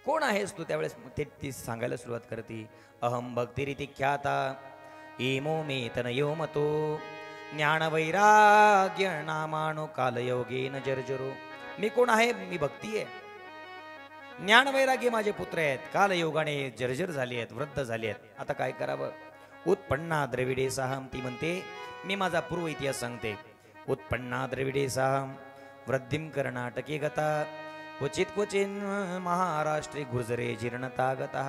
कोण आहेस तू? त्यावेळेस ती सांगायला सुरुवात करते, अहम भक्तिरिती ख्याता इमो मे तनयो मतो ज्ञानवैराग्य नामानो कालयोगेन जर्जरो. मी कोण आहे? मी भक्ती आहे. ज्ञानवैराग्य माझे पुत्र आहेत, कालयोगाने जर्जर झाले आहेत, वृद्ध झाले आहेत. आता काय करावं? उत्पन्ना द्रविडे साहम, ती म्हणते मी माझा पूर्व इतिहास सांगते. उत्पन्ना द्रविडे साहम वृद्धिम कर्नाटके गता क्वचित क्वचिन महाराष्ट्रे गुर्जरे जीर्णता गता.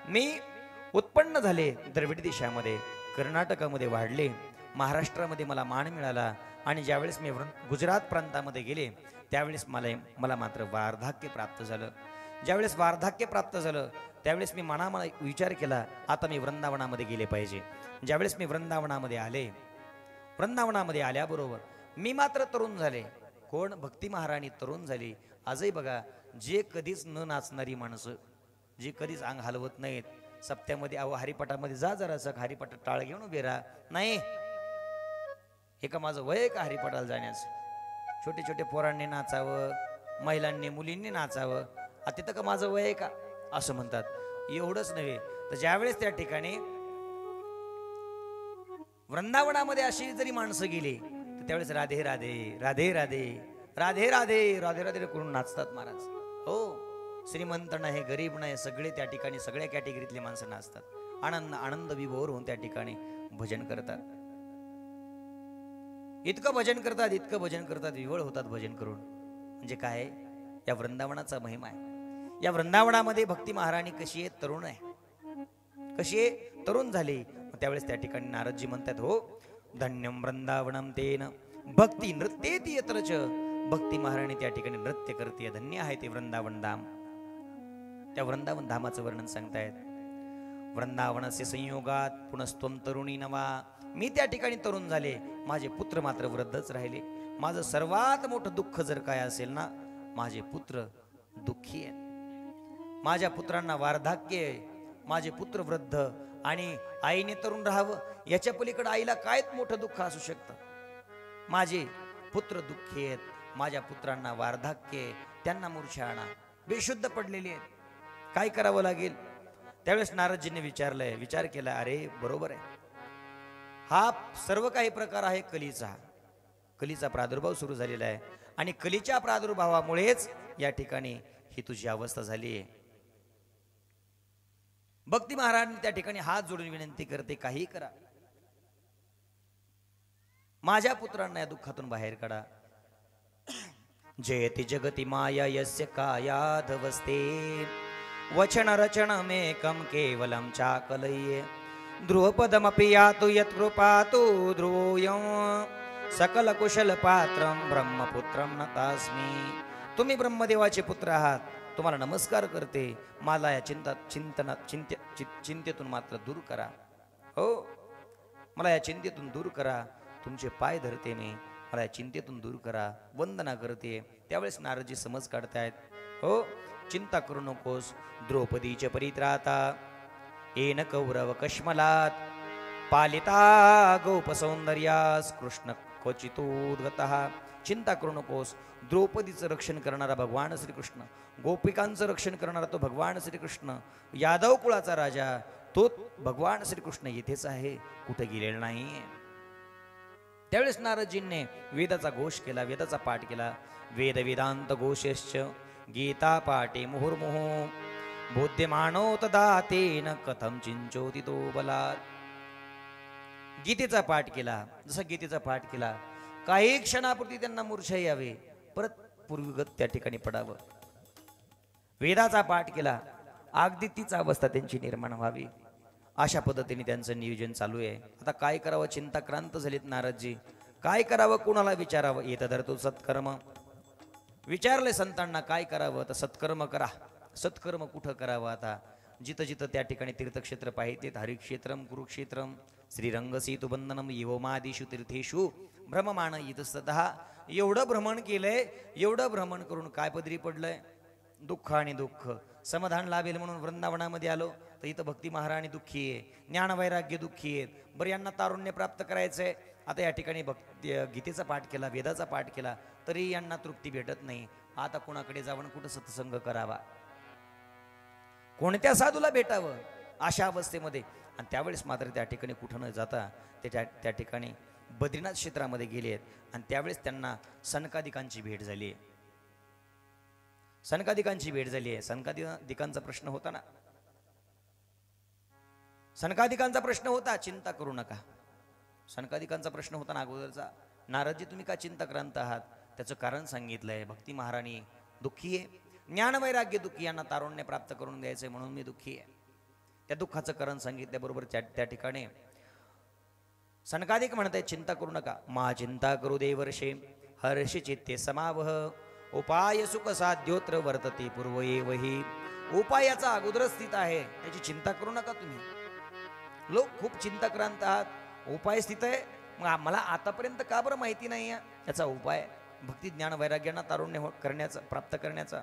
मी उत्पन्न झाले द्रविड देशामध्ये, कर्नाटकामध्ये वाढले, महाराष्ट्रामध्ये मला मान मिळाला आणि ज्यावेळेस मी गुजरात प्रांतामध्ये गेले त्यावेळेस मला मात्र वार्धक्य प्राप्त झालं. ज्यावेळेस वार्धक्य प्राप्त झालं त्यावेळेस मी मनामध्ये विचार केला, आता मी वृंदावनामध्ये गेले पाहिजे. ज्यावेळेस मी वृंदावनामध्ये आले, वृंदावनामध्ये आल्याबरोबर मी मात्र तरुण झाले. कोण? भक्ती महाराणी तरुण झाली. आजही बघा, जे कधीच न नाचणारी माणसं, जे कधीच अंग हलवत नाहीत, सप्त्यामध्ये अहो हरिपाठामध्ये जा जरासं, हरिपाठात टाळ घेऊन उभे राहा. नाही, हे का माझं वय का हरिपाठाला जाण्याचं? छोटे छोटे पोरांनी नाचावं, महिलांनी मुलींनी नाचावं, तिथं का माझं वय आहे का असं म्हणतात. एवढंच नव्हे तर ज्यावेळेस त्या ठिकाणी वृंदावनामध्ये अशी जरी माणसं गेली तर त्यावेळेस राधे राधे राधे राधे राधे राधे राधे राधे करून नाचतात महाराज. हो, श्रीमंत नाही, गरीब नाही, सगळे त्या ठिकाणी सगळ्या कॅटेगरीतले माणसं नाचतात. आनंद आनंद विभोर होऊन त्या ठिकाणी भजन करतात. इतकं भजन करतात, इतकं भजन करतात, विवळ होतात भजन करून. म्हणजे काय? या वृंदावनाचा महिमा आहे. या वृंदावनामध्ये भक्ती महाराणी कशी आहे? तरुण आहे. कशी आहे? तरुण झाली. त्यावेळेस त्या ठिकाणी नारदजी म्हणतात, हो धन्यम वृंदावनम तेन भक्ती नृत्येति यत्रच. भक्ती महाराणी त्या ठिकाणी नृत्य करते, धन्य आहे ते वृंदावन धाम. त्या वृंदावन धामाचं वर्णन सांगतायत. वृंदावनस्य संयोगात पुनस्त्वम तरुणी नवा. मी त्या ठिकाणी तरुण झाले, माझे पुत्र मात्र वृद्धच राहिले. माझं सर्वात मोठं दुःख जर काय असेल ना, माझे पुत्र दुःखी आहेत. माझ्या पुत्रांना वार्धक्य आहे, माझे पुत्र वृद्ध आणि आईने तरुण राहावं, याच्या पलीकडे आईला काय मोठं दुःख असू शकतं? माझे पुत्र दुःखी आहेत, माझ्या पुत्रांना वार्धक्य आहे, त्यांना मूर्छा आणा, बेशुद्ध पडलेले आहेत, काय करावं लागेल? त्यावेळेस नारदजींनी विचार केला, अरे बरोबर आहे, हा सर्व काही प्रकार आहे कलीचा. कलीचा प्रादुर्भाव सुरू झालेला आहे आणि कलीच्या प्रादुर्भावामुळेच या ठिकाणी ही तुझी अवस्था झाली आहे. भक्ती महाराज त्या ठिकाणी हात जोडून विनंती करते, काही करा, माझ्या पुत्रांना या दुःखातून बाहेर काढा. जयति जगति माया यस्य कायाधवस्ते वचन रचनमेकं केवलं चाकलये ध्रुवपदमपि यातु यत्कृपातु ध्रुवोऽयं सकल कुशल पात्रं ब्रह्मपुत्रं नतास्मि. तुम्ही ब्रह्मदेवाचे पुत्र आहात, तुम्हाला नमस्कार करते. मला या चिंतेतून मात्र दूर करा. हो, मला या चिंतेतून दूर करा. तुमचे पाय धरते मी, मला या चिंतेतून दूर करा, वंदना करते. त्यावेळेस नारदजी समज काढतायत, हो चिंता करू नकोस, द्रौपदीचे परित्राता येन कौरव कश्मलात पालिता गोप सौंदर्यास कृष्ण क्वचितोद्गतः. चिंता करू नकोस, द्रौपदीचं रक्षण करणारा भगवान श्रीकृष्ण, गोपिकांचं रक्षण करणारा तो भगवान श्रीकृष्ण, यादव कुळाचा राजा तो भगवान श्रीकृष्ण येथेच आहे, कुठे गेलेला नाही. त्यावेळेस नारदजींनी वेदाचा घोष केला, वेदाचा पाठ केला. वेद वेदांत घोषश्च गीता पाठे मुहुर्मुहु बोध्यमानो तदा तेन कथम चिंचोति तो बलात्. गीतेचा पाठ केला. जसा गीतेचा पाठ केला, काही क्षणापुरती त्यांना मूर्छा यावे, परत पूर्वगत त्या ठिकाणी पडावं. वेदाचा पाठ केला, अगदी तीच अवस्था त्यांची निर्माण व्हावी, अशा पद्धतीने त्यांचं नियोजन चालू आहे. आता काय करावं? चिंताक्रांत झालीत नारदजी. काय करावं? कोणाला विचारावं? येतधर्तो सत्कर्म. विचारले संतांना काय करावं, तर सत्कर्म करा. सत्कर्म कुठं करावं? आता जिथं जिथं त्या ठिकाणी तीर्थक्षेत्र पाहिजेत, हरिक्षेत्रम कुरुक्षेत्रम श्रीरंग सेतुबंधनम येवमादिषु तीर्थेषु भ्रममाण इतस्ततः. एवढं भ्रमण केलंय, एवढं भ्रमण करून काय पदरी पडलंय? दुःख आणि दुःख. समाधान लाभेल म्हणून वृंदावनामध्ये आलो तर इथं भक्ती महाराणी दुःखी आहे, ज्ञानवैराग्य दुःखी आहेत. बरं, यांना तारुण्य प्राप्त करायचंय. आता या ठिकाणी गीतेचा पाठ केला, वेदाचा पाठ केला, तरी यांना तृप्ती भेटत नाही. आता कुणाकडे जाऊन कुठं सत्संग करावा? कोणत्या साधूला भेटावं अशा अवस्थेमध्ये. आणि त्यावेळेस मात्र त्या ठिकाणी कुठं न जाता ते त्या ठिकाणी बद्रीनाथ क्षेत्रामध्ये गेले आहेत. आणि त्यावेळेस त्यांना सनकादिकांची भेट झाली आहे. सनकादिकांची भेट झाली आहे. सनकादिकांचा प्रश्न होता ना, सनकादिकांचा प्रश्न होता चिंता करू नका. सनकादिकांचा प्रश्न होता ना अगोदरचा, नारदजी तुम्ही का चिंताक्रांत आहात? त्याचं कारण सांगितलंय. भक्ती महाराणी दुःखी आहे, ज्ञान वैराग्य दुःखी, यांना तारुण्य प्राप्त करून द्यायचंय म्हणून मी दुःखी आहे. त्या दुःखाचं कारण सांगितल्याबरोबर त्या ठिकाणी सनकादिक म्हणताय चिंता करू नका. मा चिंता करू देवर्षे हर्षि चित्ते समावह, उपाय सुख साध्योत्र वर्तते पूर्व एवही. उपायाचा अगोदर स्थित आहे, त्याची चिंता करू नका तुम्ही. लोक खूप चिंताक्रांत आहात, उपाय स्थित आहे. मग मला आतापर्यंत का बरं माहिती नाही आहे याचा उपाय? भक्ती ज्ञान वैराग्यांना तारुण्य करण्याचा, प्राप्त करण्याचा.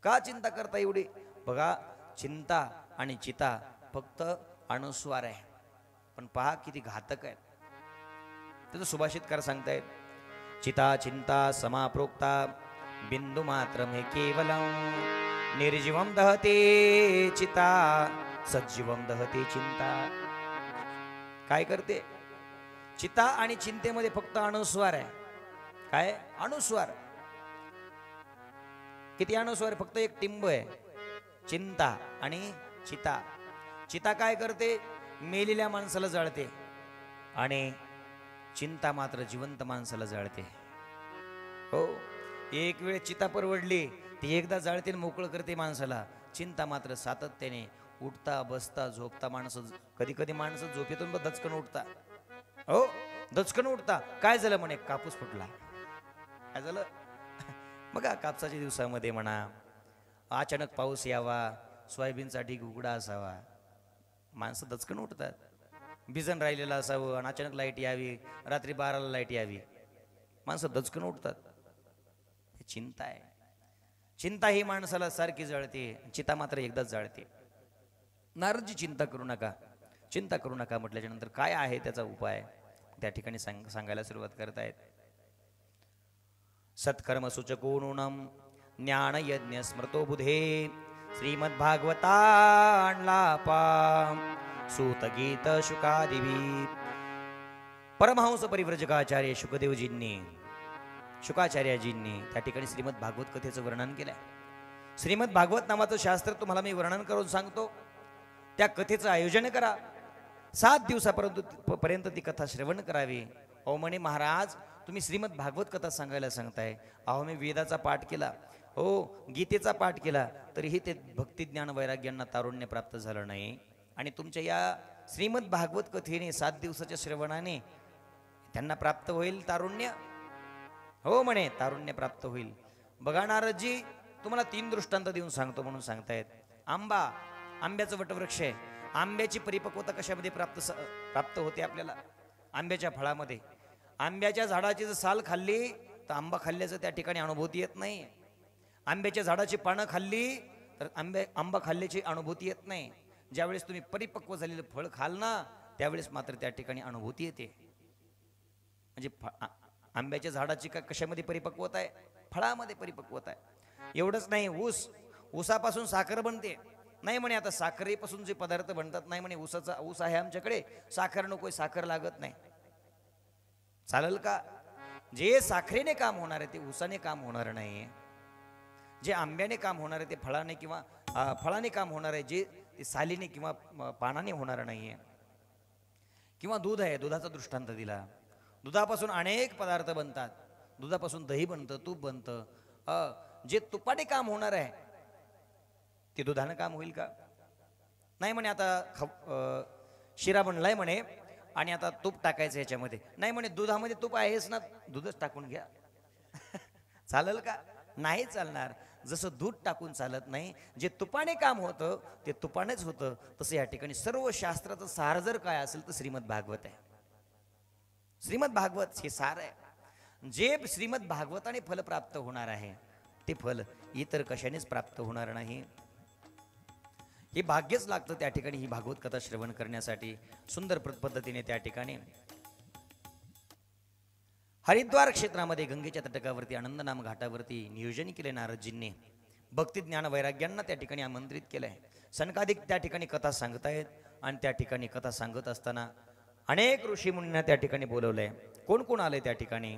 का चिंता करता एवढी? बघा, चिंता आणि चिता फक्त अनुस्वार आहे, पण पहा किती घातक आहे. त्याचं सुभाषितकार सांगतायत, चिता चिंता समाप्रोक्ता बिंदू मात्र मे केवलम, निर्जीवम दहते चिता सज्जीवम दहते चिंता. काय करते? चिता आणि चिंतेमध्ये फक्त अनुस्वार आहे. काय अनुस्वार? किती अनुस्वार? फक्त एक टिंब आहे. चिंता आणि चिता. चिता काय करते? मेलेल्या माणसाला जाळते, आणि चिंता मात्र जिवंत माणसाला जाळते. हो, एक वेळ चिता परवडली ती एकदा जाळते मोकळं करते माणसाला. चिंता मात्र सातत्याने उठता बसता झोपता माणसं, कधी कधी माणसं झोपेतून दचकन उठता. हो, दचकन उठता. काय झालं म्हणे? कापूस फुटला. काय झालं? बघा, कापसाच्या दिवसामध्ये म्हणा, अचानक पाऊस यावा, सोयाबीनचा ढीग उघडा असावा, माणसं दचकन उठतात. बिजन राहिलेलं असावं आणि अचानक लाईट यावी, रात्री 12ला लाईट यावी, माणसं दचकन उठतात. हे चिंता आहे. चिंता ही माणसाला सारखी जळते, चिता मात्र एकदाच जळते. नारदजी चिंता करू नका, चिंता करू नका म्हटल्याच्या नंतर काय आहे त्याचा उपाय त्या ठिकाणी सांगायला सुरुवात करतायत. सत्कर्म सूचको नूनम ज्ञान यज्ञ स्मृतो बुधे, श्रीमद्भागवता आणला पा सूत गीत शुकादिवी. परमहंस परिव्रजकाचार्य शुकाचार्यजींनी त्या ठिकाणी श्रीमद भागवत कथेचं वर्णन केलंय. श्रीमद भागवत नावाचं शास्त्र तुम्हाला मी वर्णन करून सांगतो. त्या कथेचं आयोजन करा. 7 दिवसापर्यंत ती कथा श्रवण करावी. अहो म्हणे महाराज, तुम्ही श्रीमद भागवत कथा सांगायला सांगताय. अहो मी वेदाचा पाठ केला, हो गीतेचा पाठ केला, तरीही ते भक्ती ज्ञान वैराग्यांना तारुण्य प्राप्त झालं नाही. आणि तुमच्या या श्रीमद भागवत कथेने 7 दिवसाच्या श्रवणाने त्यांना प्राप्त होईल तारुण्य. हो म्हणे, तारुण्य प्राप्त होईल. बघा नारदजी, तुम्हाला 3 दृष्टांत देऊन सांगतो म्हणून सांगतायत. आंबा, आंब्याचं वटवृक्ष आहे. आंब्याची परिपक्वता कशामध्ये प्राप्त होते आपल्याला? आंब्याच्या फळामध्ये. आंब्याच्या झाडाची जर साल खाल्ली तर आंबा खाल्ल्याचं त्या ठिकाणी अनुभूती येत नाही. आंब्याच्या झाडाची पानं खाल्ली तर आंबा खाल्ल्याची अनुभूती येत नाही. ज्यावेळेस तुम्ही परिपक्व झालेलं फळ खाल ना, त्यावेळेस मात्र त्या ठिकाणी अनुभूती येते. म्हणजे आंब्याच्या झाडाची का कशामध्ये परिपक्वता आहे? फळामध्ये परिपक्वता आहे. एवढंच नाही, ऊसापासून साखर बनते. नाही म्हणे, आता साखरेपासून जे पदार्थ बनतात, नाही म्हणे ऊस आहे आमच्याकडे, साखर नकोय, साखर लागत नाही. चालेल का? जे साखरेने काम होणार आहे ते ऊसाने काम होणार नाही. जे आंब्याने काम होणार आहे ते फळाने काम होणार आहे, जे सालीने किंवा पानाने होणार नाहीये. किंवा दूध आहे, दुधाचा दृष्टांत दिला. दुधापासून अनेक पदार्थ बनतात. दुधापासून दही बनतं, तूप बनतं. जे तुपाने काम होणार आहे ते दुधानं काम होईल का? नाही म्हणे, आता शिरा बनलाय म्हणे आणि आता तूप टाकायचं याच्यामध्ये. नाही म्हणे, दुधामध्ये तूप आहेच ना, दूधच टाकून घ्या. चालेल का? नाही चालणार. जसं दूध टाकून चालत नाही, जे तुपाने काम होतं ते तुपानेच होतं. तसं या ठिकाणी सर्व शास्त्राचं सार जर काय असेल तर श्रीमद भागवत आहे. श्रीमद भागवत हे सार आहे. जे श्रीमद भागवताने फल प्राप्त होणार आहे ते फल इतर कशानेच प्राप्त होणार नाही. हे भाग्यच लागतं त्या ठिकाणी ही भागवत कथा श्रवण करण्यासाठी. सुंदर पद्धतीने त्या ठिकाणी हरिद्वार क्षेत्रामध्ये गंगेच्या तटकावरती आनंदनाम घाटावरती नियोजन केले नारदजींनी. भक्ती ज्ञान वैराग्यांना त्या ठिकाणी आमंत्रित केलंय. सनकादिक त्या ठिकाणी कथा सांगतायत आणि त्या ठिकाणी कथा सांगत असताना अनेक ऋषी मुनींना त्या ठिकाणी बोलवलंय. कोण कोण आले त्या ठिकाणी?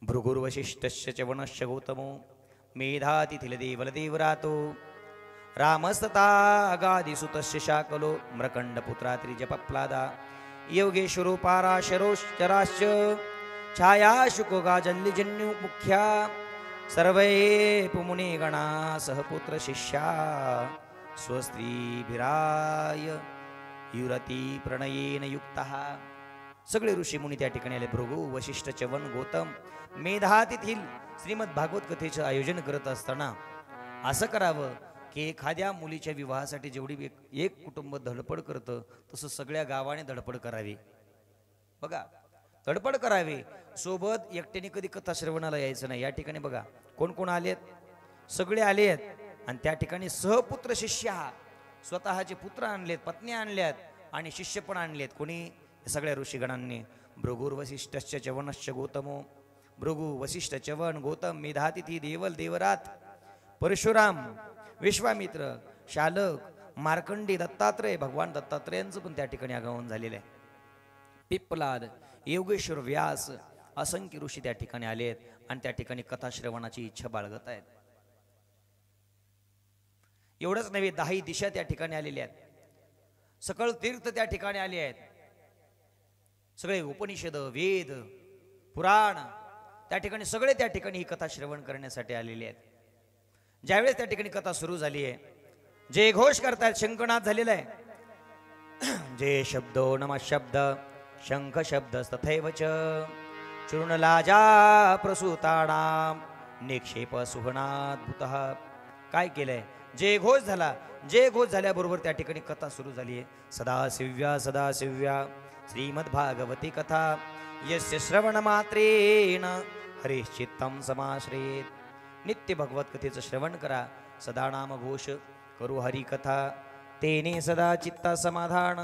भृगुर्वशिष्ठस्य च वनश्च गौतमो मेधातिथिल देवलदेवरातो रामस्तथा गादिसुतस्य शाकलो मृकण्डपुत्रा त्रिजपप्लादा योगेश्वरो पाराशरोश्चराश्च छाया शुकोगाजल्लिजन्यु मुख्या सर्वे पुमुने गणा सहपुत्र शिष्या स्वस्त्रीभिराय युरती प्रणयेन युक्तः. सगळे ऋषी मुनी त्या ठिकाणी आले. भृगु वशिष्ठ च्यवन गौतम मेधातिथील श्रीमद भागवत कथेचं आयोजन करत असताना असं करावं की एखाद्या मुलीच्या विवाहासाठी जेवढी एक कुटुंब धडपड करतं तसं सगळ्या गावाने धडपड करावी. बघा, धडपड करावी. सोबत एकट्याने कधी कथा श्रवणाला यायचं नाही. या ठिकाणी बघा कोण कोण आलेत? सगळे आलेत. आणि त्या ठिकाणी सहपुत्र शिष्य, स्वतःचे पुत्र आणलेत, पत्नी आणल्यात आणि शिष्य पण आणलेत. कोणी? सगळ्या ऋषीगणांनी. भृगुर वशिष्ठस्य च्यवनश्च गौतमो, भृगु वशिष्ठ च्यवन गौतम मेधातिथी देवल देवरात परशुराम विश्वामित्र शालक मार्कंडी दत्तात्रय, भगवान दत्तात्रयांचं पण त्या ठिकाणी आगमन झालेलं आहे. पिप्पलाद योगेश्वर व्यास असंख्य ऋषी त्या ठिकाणी आलेत आणि त्या ठिकाणी कथा श्रवणाची इच्छा बाळगत आहेत. एवढंच नव्हे, 10 दिशा त्या ठिकाणी आलेल्या आहेत. सकळ तीर्थ त्या ठिकाणी आले आहेत. सगळे उपनिषद वेद पुराण त्या ठिकाणी सगळे त्या ठिकाणी ही कथा श्रवण करण्यासाठी आलेले आहेत. ज्यावेळेस त्या ठिकाणी कथा सुरू झाली आहे, जे घोष करतायत शंखनाद झालेला आहे. जे शब्दो नमः शब्द शंख शब्द तथैव च चूर्णलाजा प्रसूतानाम निक्षेप सुहनाद्भुतः. काय केलंय? जे घोष झाला, जे घोष झाल्याबरोबर त्या ठिकाणी कथा सुरू झाली आहे. सदाशिव्या सदाशिव्या श्रीमद्भागवती कथा यस्य श्रवण मात्रेण हरिश्चित्तं समाश्रेत. नित्य भगवत कथेचं श्रवण करा, सदा नाम घोष करू हरी कथा, तेने सदा चित्ता समाधान